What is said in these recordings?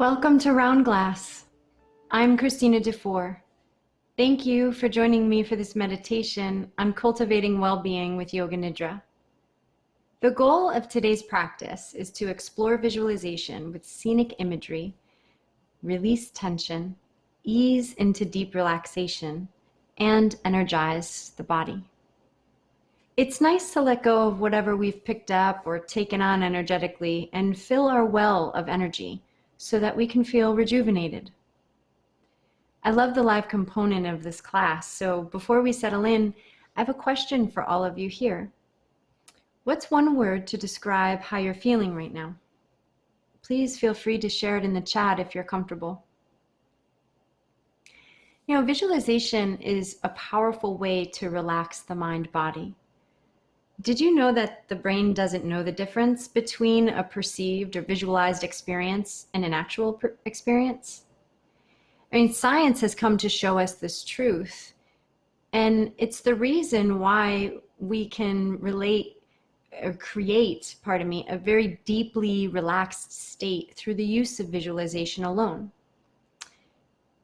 Welcome to Round Glass. I'm Christina Dufour. Thank you for joining me for this meditation on cultivating well-being with Yoga Nidra. The goal of today's practice is to explore visualization with scenic imagery, release tension, ease into deep relaxation, and energize the body. It's nice to let go of whatever we've picked up or taken on energetically and fill our well of energy so that we can feel rejuvenated. I love the live component of this class, so before we settle in, I have a question for all of you here. What's one word to describe how you're feeling right now? Please feel free to share it in the chat if you're comfortable. You know, visualization is a powerful way to relax the mind-body. Did you know that the brain doesn't know the difference between a perceived or visualized experience and an actual experience? I mean, science has come to show us this truth, and it's the reason why we can create a very deeply relaxed state through the use of visualization alone.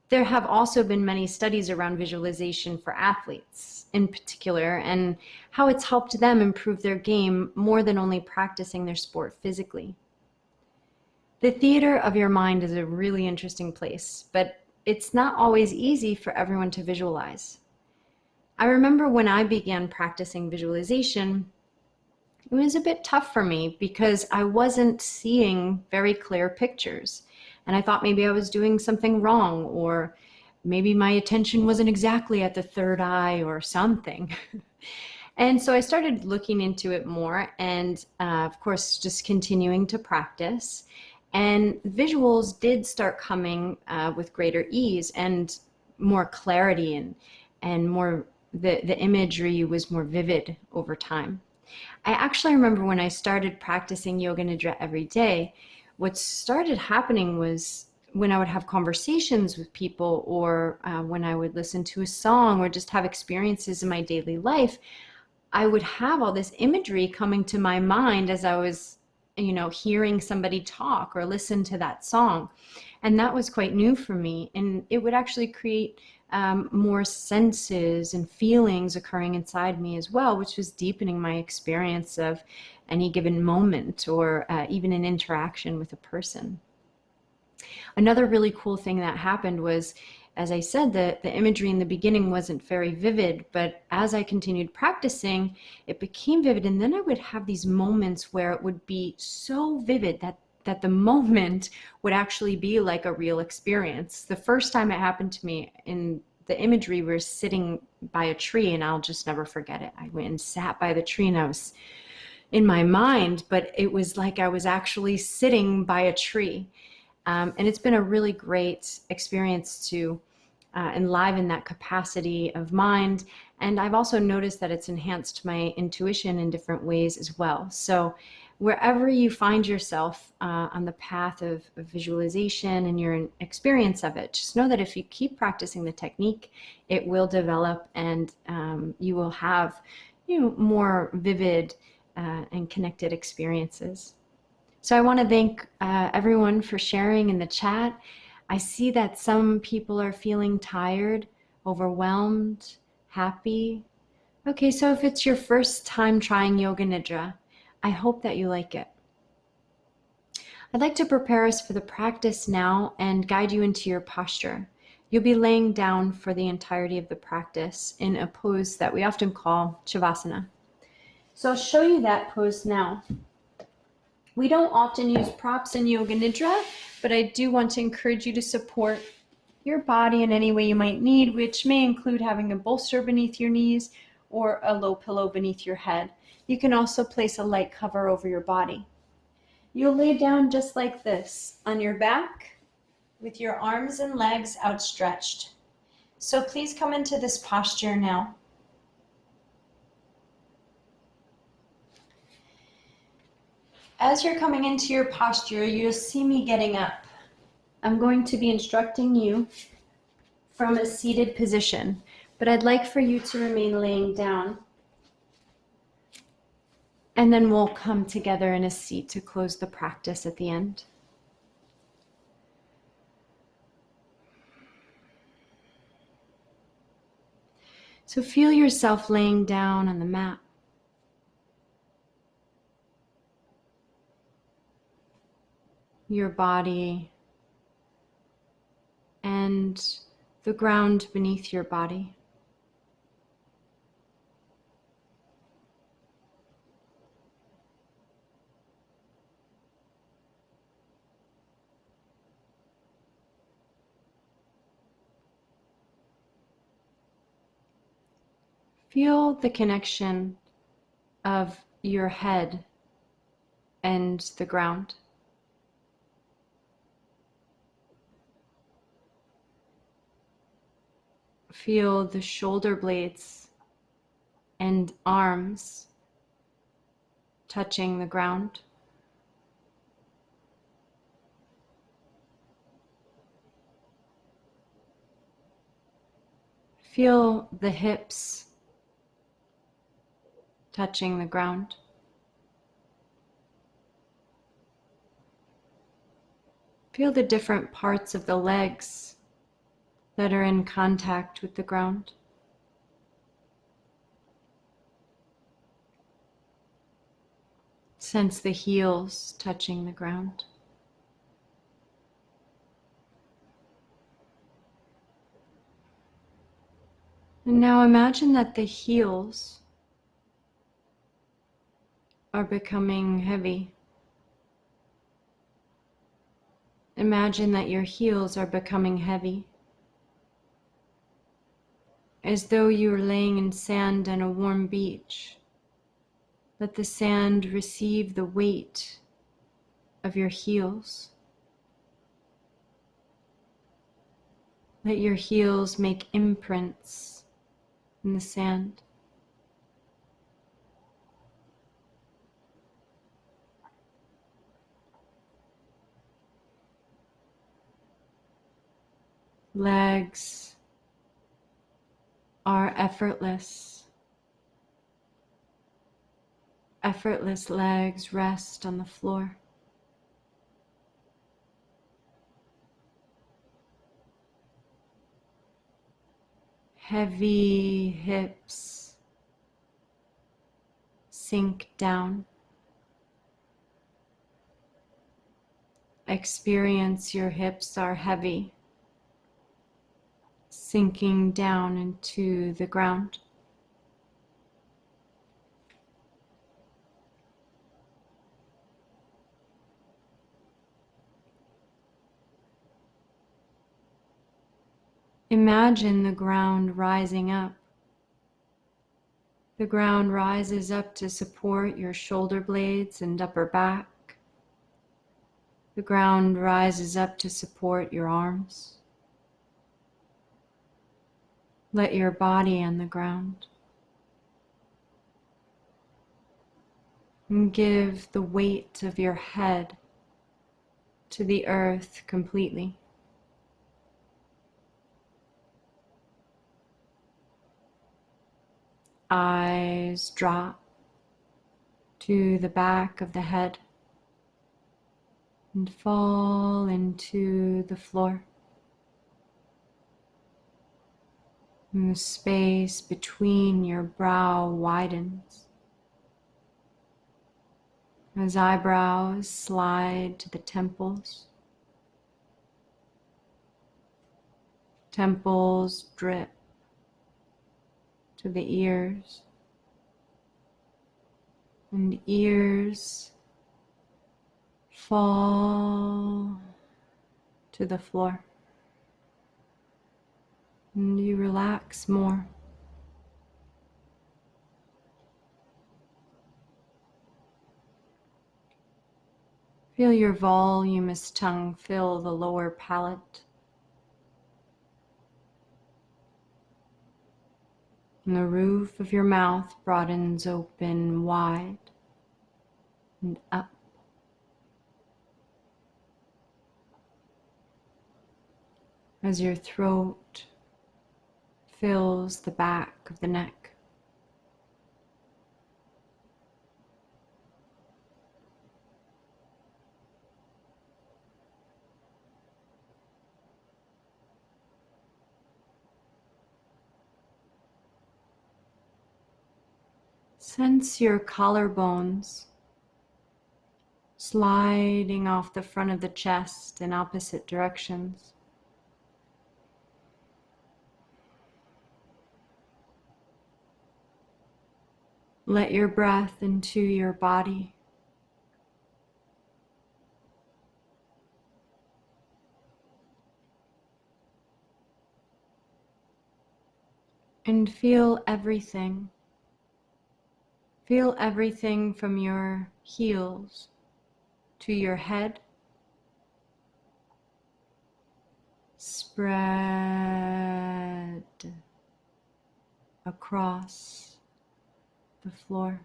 There have also been many studies around visualization for athletes in particular, and how it's helped them improve their game more than only practicing their sport physically. The theater of your mind is a really interesting place, but it's not always easy for everyone to visualize. I remember when I began practicing visualization, it was a bit tough for me because I wasn't seeing very clear pictures. And I thought maybe I was doing something wrong, or maybe my attention wasn't exactly at the third eye or something. And so I started looking into it more and of course, just continuing to practice. And visuals did start coming with greater ease and more clarity, and more, the imagery was more vivid over time. I actually remember when I started practicing Yoga Nidra every day, what started happening was when I would have conversations with people, or when I would listen to a song or just have experiences in my daily life, I would have all this imagery coming to my mind as I was, hearing somebody talk or listen to that song. And that was quite new for me. And it would actually create more senses and feelings occurring inside me as well, which was deepening my experience of any given moment, or even an interaction with a person. Another really cool thing that happened was, as I said, the imagery in the beginning wasn't very vivid, but as I continued practicing, it became vivid. And then I would have these moments where it would be so vivid that the moment would actually be like a real experience. The first time it happened to me, in the imagery, we were sitting by a tree, and I'll just never forget it. I went and sat by the tree, and I was in my mind, but it was like I was actually sitting by a tree. And it's been a really great experience to enliven that capacity of mind. And I've also noticed that it's enhanced my intuition in different ways as well. So wherever you find yourself on the path of visualization and your experience of it, just know that if you keep practicing the technique, it will develop, and you will have more vivid and connected experiences. So I want to thank everyone for sharing in the chat. I see that some people are feeling tired, overwhelmed, happy. Okay, so if it's your first time trying Yoga Nidra, I hope that you like it. I'd like to prepare us for the practice now and guide you into your posture. You'll be laying down for the entirety of the practice in a pose that we often call Shavasana. So I'll show you that pose now. We don't often use props in Yoga Nidra, but I do want to encourage you to support your body in any way you might need, which may include having a bolster beneath your knees or a low pillow beneath your head. You can also place a light cover over your body. You'll lay down just like this, on your back, with your arms and legs outstretched. So please come into this posture now. As you're coming into your posture, you'll see me getting up. I'm going to be instructing you from a seated position, but I'd like for you to remain laying down. And then we'll come together in a seat to close the practice at the end. So feel yourself laying down on the mat. Your body and the ground beneath your body. Feel the connection of your head and the ground. Feel the shoulder blades and arms touching the ground. Feel the hips touching the ground. Feel the different parts of the legs that are in contact with the ground. Sense the heels touching the ground. And now imagine that the heels are becoming heavy. Imagine that your heels are becoming heavy, as though you were laying in sand on a warm beach. Let the sand receive the weight of your heels. Let your heels make imprints in the sand. Legs are effortless. Effortless legs rest on the floor. Heavy hips sink down. Experience your hips are heavy, sinking down into the ground. Imagine the ground rising up. The ground rises up to support your shoulder blades and upper back. The ground rises up to support your arms. Let your body on the ground. And give the weight of your head to the earth completely. Eyes drop to the back of the head and fall into the floor. And the space between your brow widens as eyebrows slide to the temples. Temples drip to the ears, and ears fall to the floor. And you relax more. Feel your voluminous tongue fill the lower palate. And the roof of your mouth broadens open wide and up. As your throat fills the back of the neck. Sense your collarbones sliding off the front of the chest in opposite directions. Let your breath into your body. And feel everything. Feel everything from your heels to your head. Spread across the floor.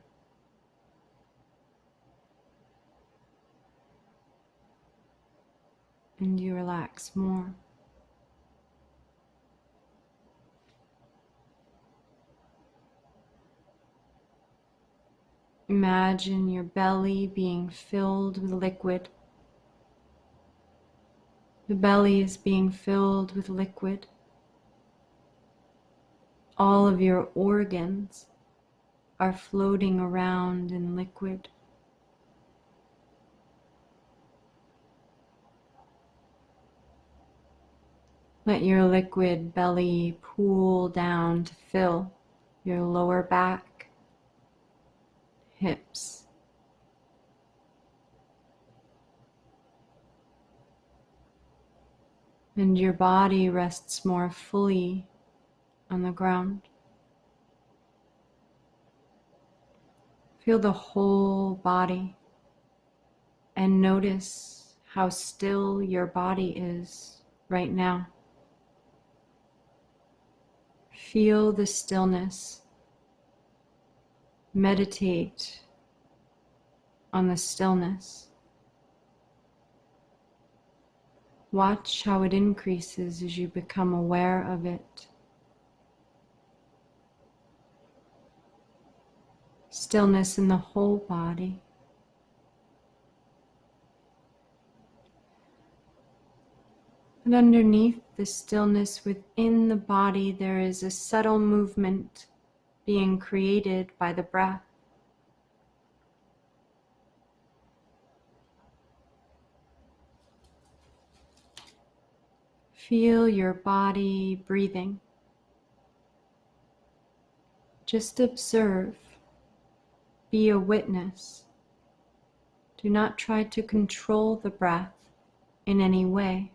And you relax more. Imagine your belly being filled with liquid. The belly is being filled with liquid. All of your organs are floating around in liquid. Let your liquid belly pool down to fill your lower back, hips, and your body rests more fully on the ground. Feel the whole body and notice how still your body is right now. Feel the stillness. Meditate on the stillness. Watch how it increases as you become aware of it. Stillness in the whole body. And underneath the stillness within the body, there is a subtle movement being created by the breath. Feel your body breathing. Just observe. Be a witness. Do not try to control the breath in any way.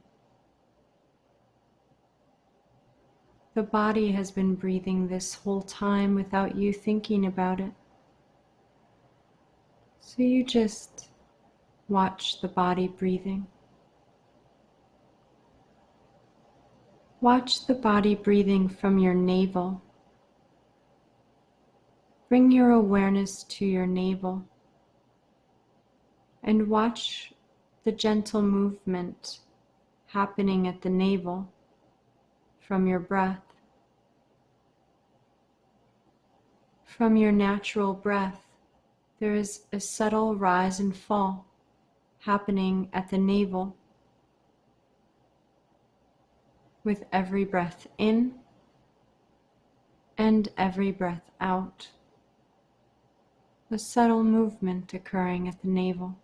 The body has been breathing this whole time without you thinking about it. So you just watch the body breathing. Watch the body breathing from your navel. Bring your awareness to your navel and watch the gentle movement happening at the navel from your breath. From your natural breath, there is a subtle rise and fall happening at the navel with every breath in and every breath out. A subtle movement occurring at the navel.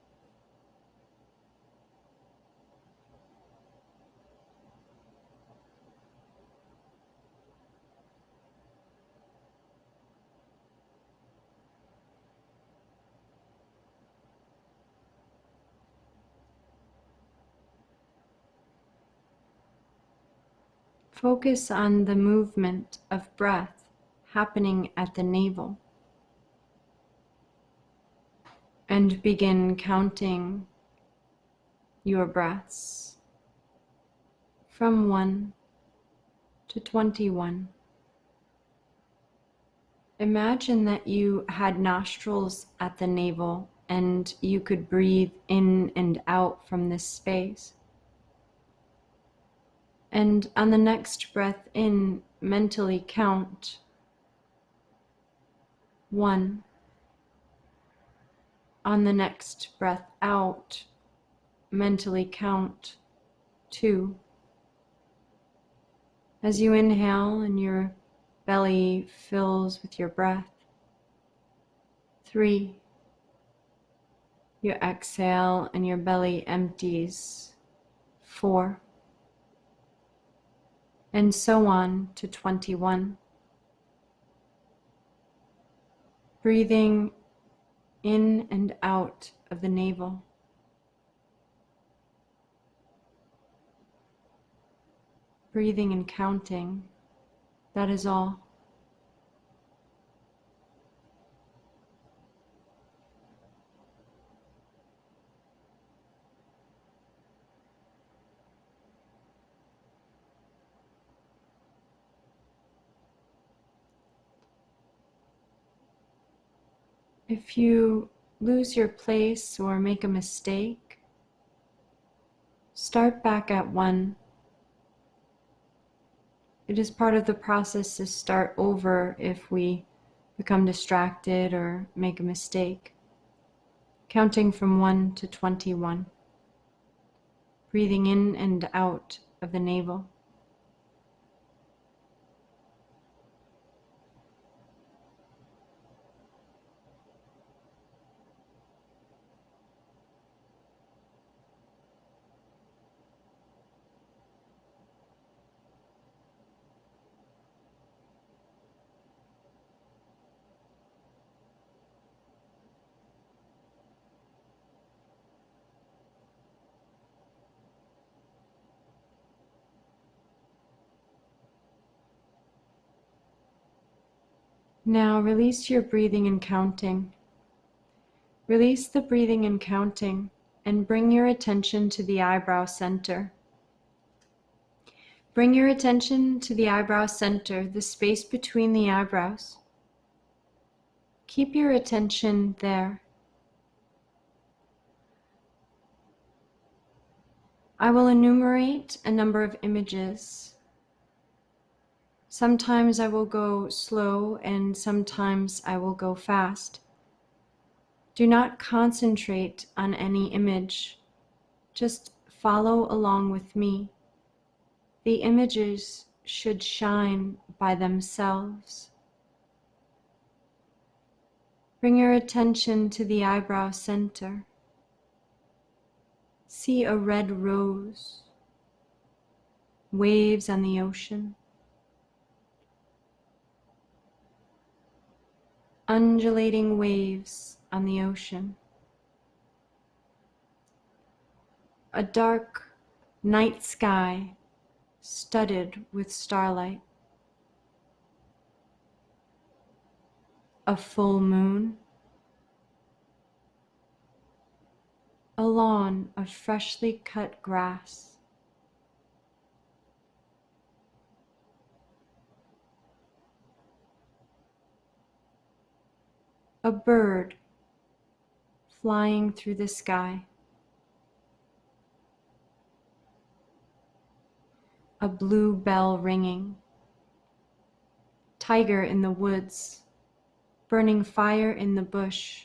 Focus on the movement of breath happening at the navel and begin counting your breaths from 1 to 21. Imagine that you had nostrils at the navel and you could breathe in and out from this space. And on the next breath in, mentally count 1. On the next breath out, mentally count 2. As you inhale and your belly fills with your breath, 3. You exhale and your belly empties. 4. And so on to 21. Breathing in and out of the navel. Breathing and counting, that is all. If you lose your place or make a mistake, start back at 1. It is part of the process to start over if we become distracted or make a mistake. Counting from 1 to 21. Breathing in and out of the navel. Now release your breathing and counting. Release the breathing and counting and bring your attention to the eyebrow center. Bring your attention to the eyebrow center, the space between the eyebrows. Keep your attention there. I will enumerate a number of images. Sometimes I will go slow and sometimes I will go fast. Do not concentrate on any image. Just follow along with me. The images should shine by themselves. Bring your attention to the eyebrow center. See a red rose, waves on the ocean, undulating waves on the ocean, a dark night sky studded with starlight, a full moon, a lawn of freshly cut grass, a bird flying through the sky, a blue bell ringing, tiger in the woods, burning fire in the bush,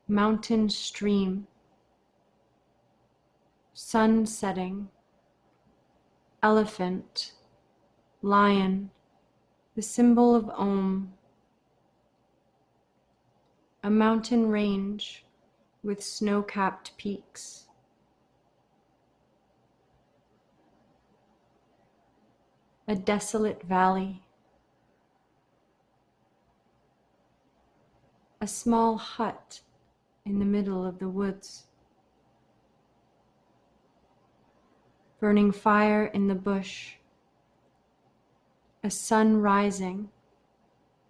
mountain stream, sun setting, elephant, lion, the symbol of Om, a mountain range with snow-capped peaks, a desolate valley, a small hut in the middle of the woods, burning fire in the bush, a sun rising,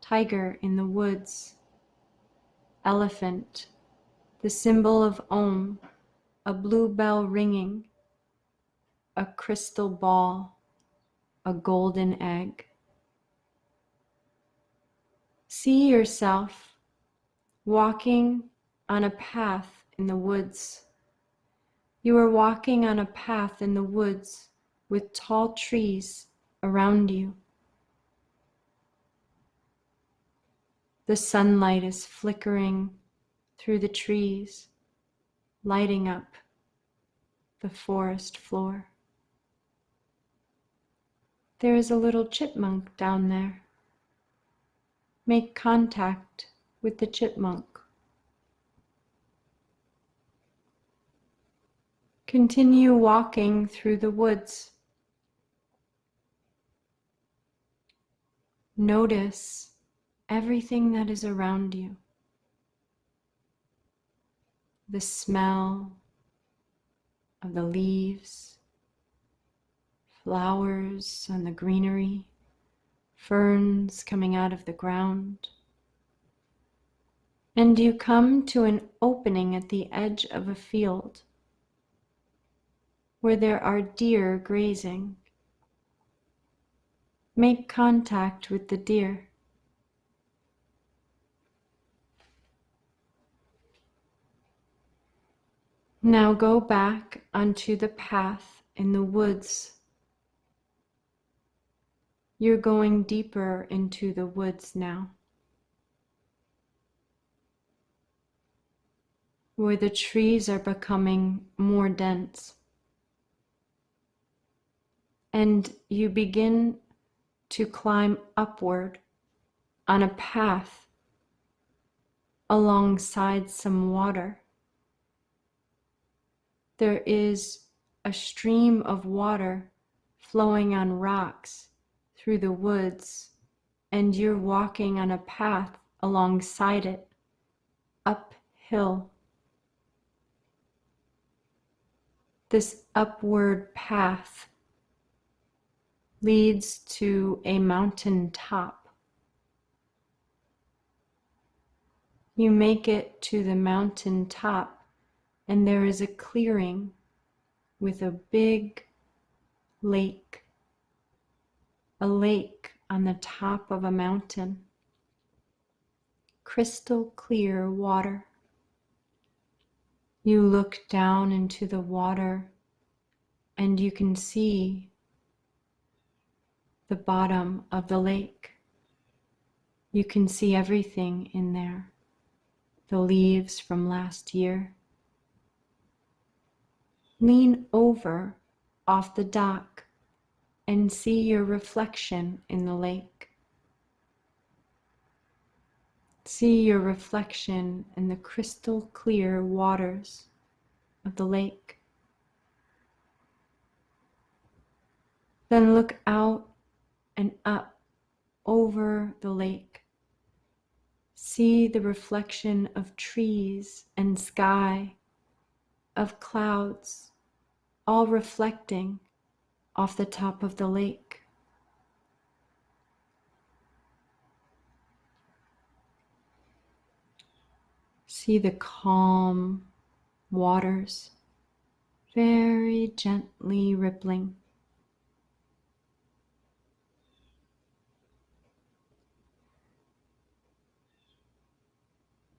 tiger in the woods, elephant, the symbol of Om, a blue bell ringing, a crystal ball, a golden egg. See yourself walking on a path in the woods. You are walking on a path in the woods with tall trees around you. The sunlight is flickering through the trees, lighting up the forest floor. There is a little chipmunk down there. Make contact with the chipmunk. Continue walking through the woods. Notice everything that is around you. The smell of the leaves, flowers on the greenery, ferns coming out of the ground. And you come to an opening at the edge of a field where there are deer grazing. Make contact with the deer. Now go back onto the path in the woods. You're going deeper into the woods now, where the trees are becoming more dense. And you begin to climb upward on a path alongside some water. There is a stream of water flowing on rocks through the woods, and you're walking on a path alongside it, uphill. This upward path leads to a mountain top. You make it to the mountain top, and there is a clearing with a big lake. A lake on the top of a mountain. Crystal clear water. You look down into the water and you can see the bottom of the lake. You can see everything in there. The leaves from last year. Lean over off the dock and see your reflection in the lake. See your reflection in the crystal clear waters of the lake. Then look out and up over the lake. See the reflection of trees and sky, of clouds, all reflecting off the top of the lake. See the calm waters very gently rippling.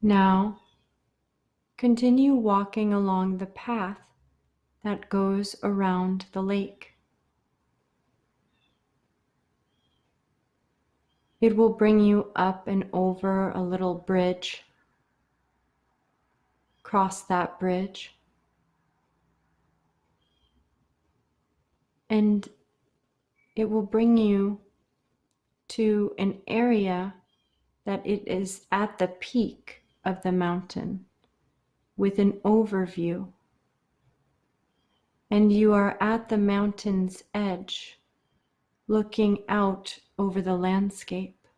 Now, continue walking along the path that goes around the lake. It will bring you up and over a little bridge. Cross that bridge. And it will bring you to an area that it is at the peak of the mountain with an overview. And you are at the mountain's edge, looking out over the landscape,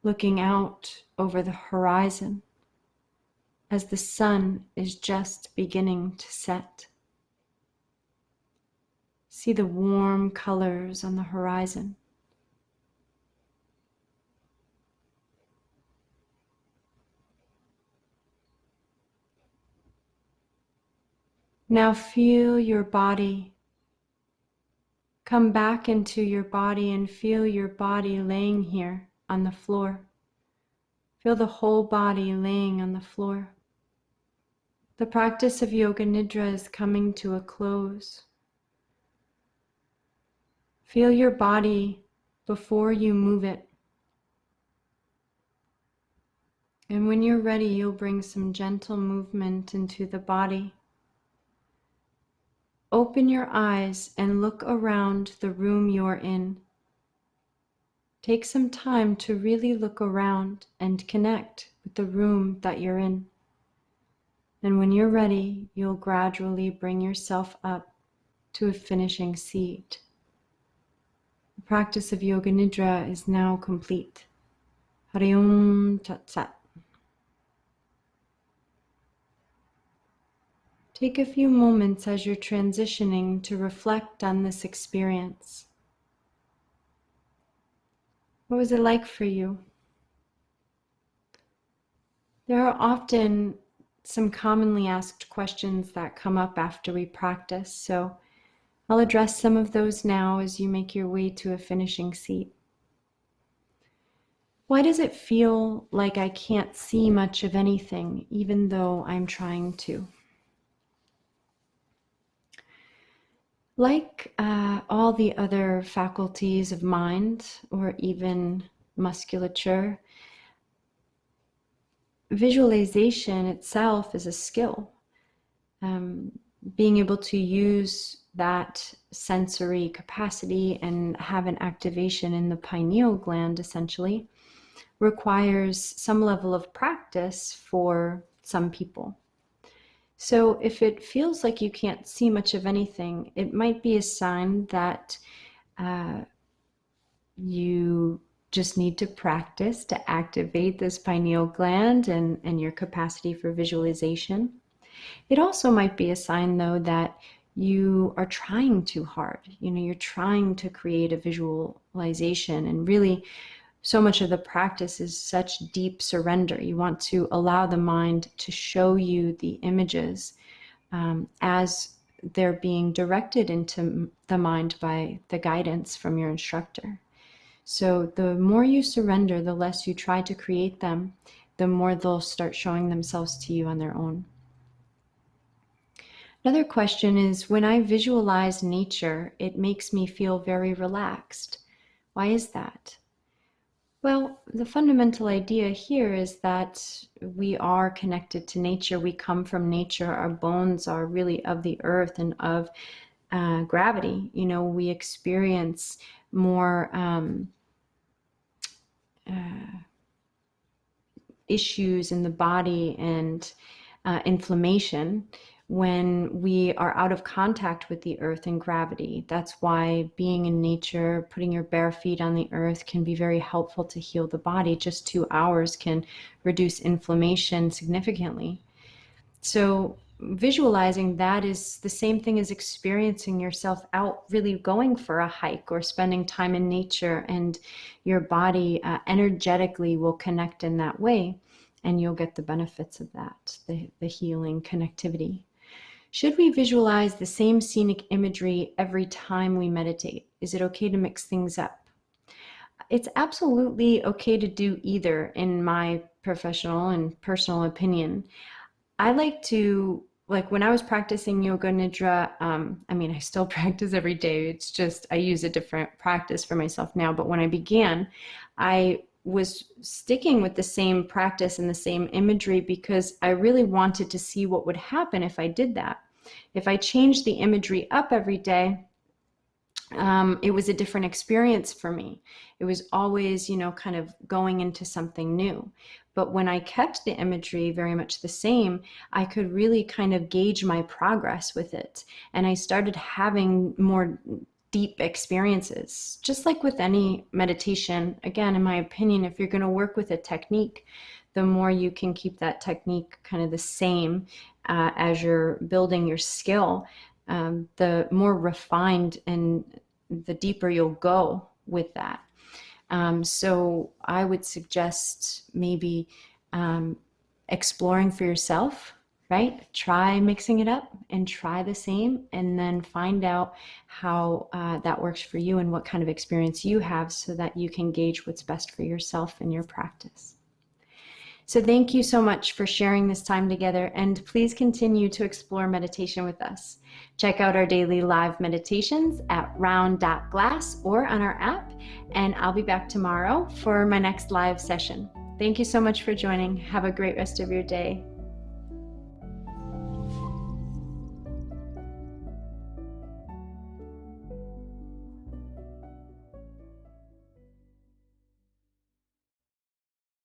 looking out over the horizon as the sun is just beginning to set. See the warm colors on the horizon. Now feel your body. Come back into your body and feel your body laying here on the floor. Feel the whole body laying on the floor. The practice of Yoga Nidra is coming to a close. Feel your body before you move it. And when you're ready, you'll bring some gentle movement into the body. Open your eyes and look around the room you're in. take some time to really look around and connect with the room that you're in. And when you're ready, you'll gradually bring yourself up to a finishing seat. The practice of Yoga Nidra is now complete. Hari Om Tat Sat. Take a few moments as you're transitioning to reflect on this experience. What was it like for you? There are often some commonly asked questions that come up after we practice, so I'll address some of those now as you make your way to a finishing seat. Why does it feel like I can't see much of anything, even though I'm trying to? Like all the other faculties of mind, or even musculature, visualization itself is a skill. Being able to use that sensory capacity and have an activation in the pineal gland essentially requires some level of practice for some people. So if it feels like you can't see much of anything, it might be a sign that you just need to practice to activate this pineal gland and your capacity for visualization. It also might be a sign, though, that you are trying too hard. You're trying to create a visualization, and really so much of the practice is such deep surrender. You want to allow the mind to show you the images as they're being directed into the mind by the guidance from your instructor. So the more you surrender, the less you try to create them, the more they'll start showing themselves to you on their own. Another question is, when I visualize nature, it makes me feel very relaxed. Why is that? Well, the fundamental idea here is that we are connected to nature. We come from nature. Our bones are really of the earth and of gravity. We experience more issues in the body and inflammation when we are out of contact with the earth and gravity. That's why being in nature, putting your bare feet on the earth can be very helpful to heal the body. Just 2 hours can reduce inflammation significantly. So visualizing that is the same thing as experiencing yourself out, really going for a hike or spending time in nature, and your body energetically will connect in that way, and you'll get the benefits of that, the healing connectivity. Should we visualize the same scenic imagery every time we meditate? Is it okay to mix things up? It's absolutely okay to do either, in my professional and personal opinion. I like to, when I was practicing Yoga Nidra, I still practice every day. It's just I use a different practice for myself now. But when I began, I was sticking with the same practice and the same imagery because I really wanted to see what would happen if I did that. If I changed the imagery up every day, it was a different experience for me. It was always, kind of going into something new. But when I kept the imagery very much the same, I could really kind of gauge my progress with it. And I started having more deep experiences. Just like with any meditation, again, in my opinion, if you're going to work with a technique, the more you can keep that technique kind of the same as you're building your skill, the more refined and the deeper you'll go with that. So I would suggest maybe exploring for yourself, right? Try mixing it up and try the same, and then find out how that works for you and what kind of experience you have, so that you can gauge what's best for yourself and your practice. So thank you so much for sharing this time together, and please continue to explore meditation with us. Check out our daily live meditations at round.glass or on our app, and I'll be back tomorrow for my next live session. Thank you so much for joining. Have a great rest of your day.